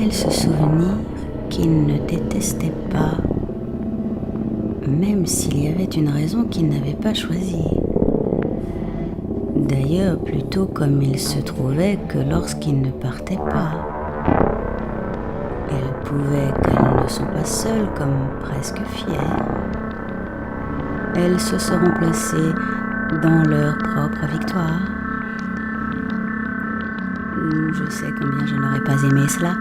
pouvait-il se souvenir qu'il ne détestait pas, même s'il y avait une raison qu'il n'avait pas choisie? D'ailleurs, plutôt comme il se trouvait que lorsqu'il ne partait pas. Il pouvait qu'elles ne sont pas seules comme presque fières. Elles se seront placées dans leur propre victoire. Je sais combien je n'aurais pas aimé cela.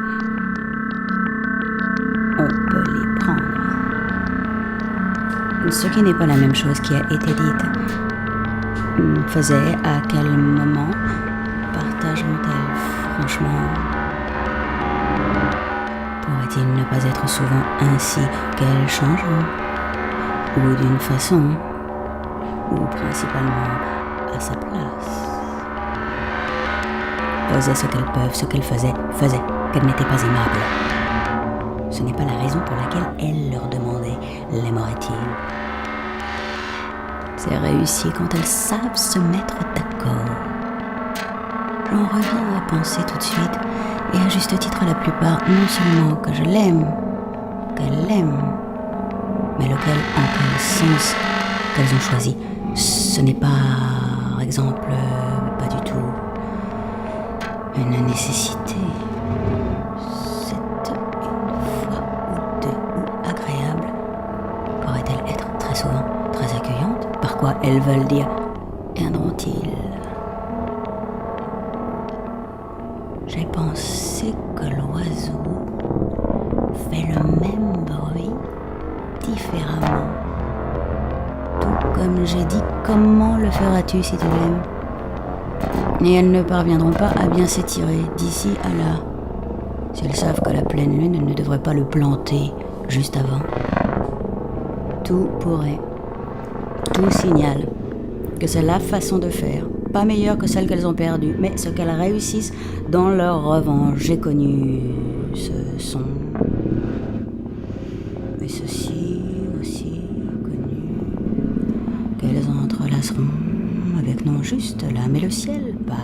On peut les prendre. Ce qui n'est pas la même chose qui a été dite. Faisait à quel moment partageront-elles franchement? Pourrait-il ne pas être souvent ainsi qu'elles changeront? Ou d'une façon, ou principalement à sa place? Faisaient ce qu'elles peuvent, ce qu'elles faisaient qu'elles n'étaient pas aimables. Ce n'est pas la raison pour laquelle elle leur demandait l'aimerait-il. C'est réussi quand elles savent se mettre d'accord. J'en reviens à penser tout de suite, et à juste titre la plupart, non seulement que je l'aime, qu'elle l'aime, mais lequel, en quel sens qu'elles ont choisi. Ce n'est pas, par exemple, pas du tout une nécessité. C'est une fois ou deux ou agréable. Pourrait-elle être très souvent très accueillante? Par quoi elles veulent dire viendront-ils? J'ai pensé que l'oiseau fait le même bruit différemment. Tout comme j'ai dit, comment le feras-tu si tu l'aimes? Et elles ne parviendront pas à bien s'étirer d'ici à là, si elles savent que la pleine lune ne devrait pas le planter juste avant. Tout pourrait, tout signale que c'est la façon de faire, pas meilleure que celle qu'elles ont perdue, mais ce qu'elles réussissent dans leur revanche. J'ai connu ce son, et ceci aussi connu, qu'elles entrelaceront avec non juste l'âme et le ciel pâle,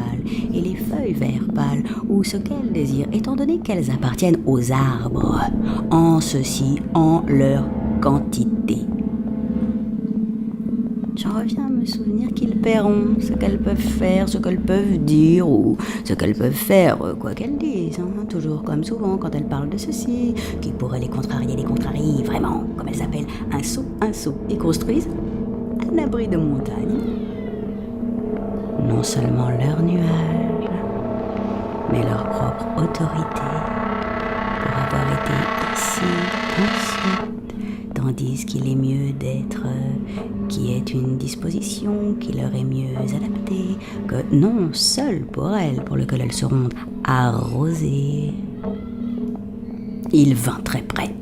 et les feuilles vert pâles, ou ce qu'elles désirent, étant donné qu'elles appartiennent aux arbres, en ceci, en leur quantité. J'en reviens à me souvenir qu'ils paieront ce qu'elles peuvent faire, ce qu'elles peuvent dire, ou ce qu'elles peuvent faire, quoi qu'elles disent, hein, toujours comme souvent quand elles parlent de ceci, qui pourrait les contrarient vraiment, comme elles appellent un saut, et construisent un abri de montagne. Non seulement leur nuage, mais leur propre autorité, pour avoir été ici ensuite, tandis qu'il est mieux d'être qui est une disposition qui leur est mieux adaptée que non seule pour elles, pour lequel elles seront arrosées. Il vint très près,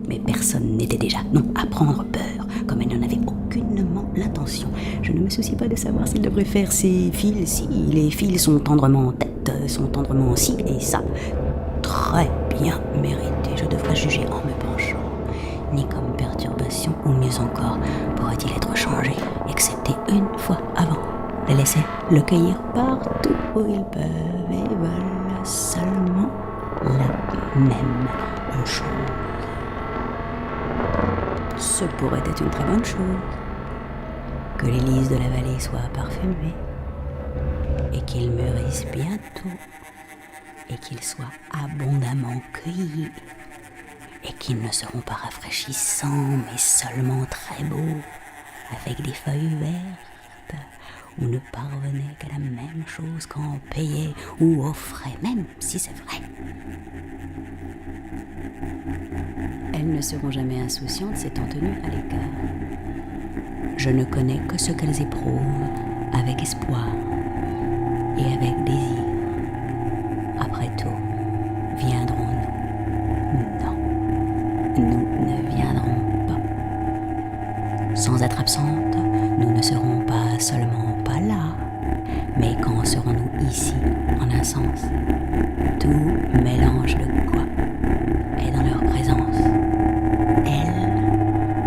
mais personne n'était déjà, non, à prendre peur, comme elle n'en avait aucunement l'intention. Je ne me soucie pas de savoir s'il devrait faire ses fils, si les fils sont tendrement en tête, sont tendrement ci et ça. Très bien mérité, je devrais juger en me penchant. Ni comme perturbation, ou mieux encore, pourrait-il être changé, excepté une fois avant, les laisser le cueillir partout où ils peuvent et veulent seulement la même chose. Ce pourrait être une très bonne chose, que les lys de la vallée soient parfumés, et qu'ils mûrissent bientôt, et qu'ils soient abondamment cueillis, et qu'ils ne seront pas rafraîchissants, mais seulement très beaux, avec des feuilles vertes, ou ne parvenaient qu'à la même chose qu'en payaient ou offraient, même si c'est vrai. Elles ne seront jamais insouciantes s'étant tenues à l'écart. Je ne connais que ce qu'elles éprouvent avec espoir et avec désir. Après tout, viendrons-nous? Non, nous ne viendrons pas. Sans être absentes, nous ne serons pas seulement pas là, mais quand serons-nous ici, en un sens? Tout mélange de quoi est dans leur présence. Elles,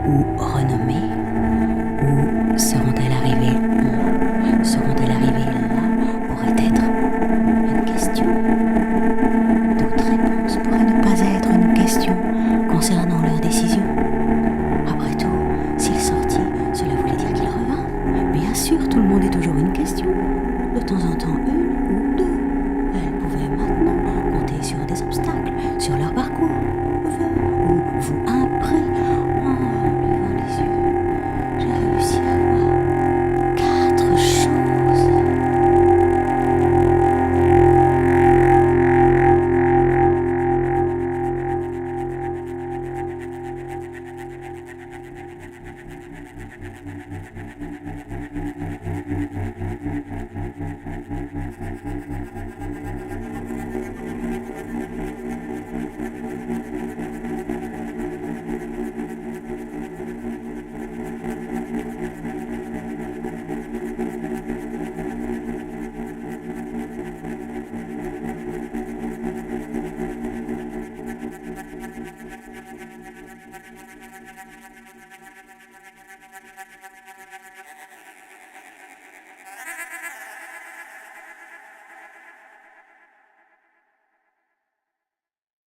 ou renommées, ou seront-elles arrivées là? Seront-elles arrivées là pourrait être une question. Toute réponse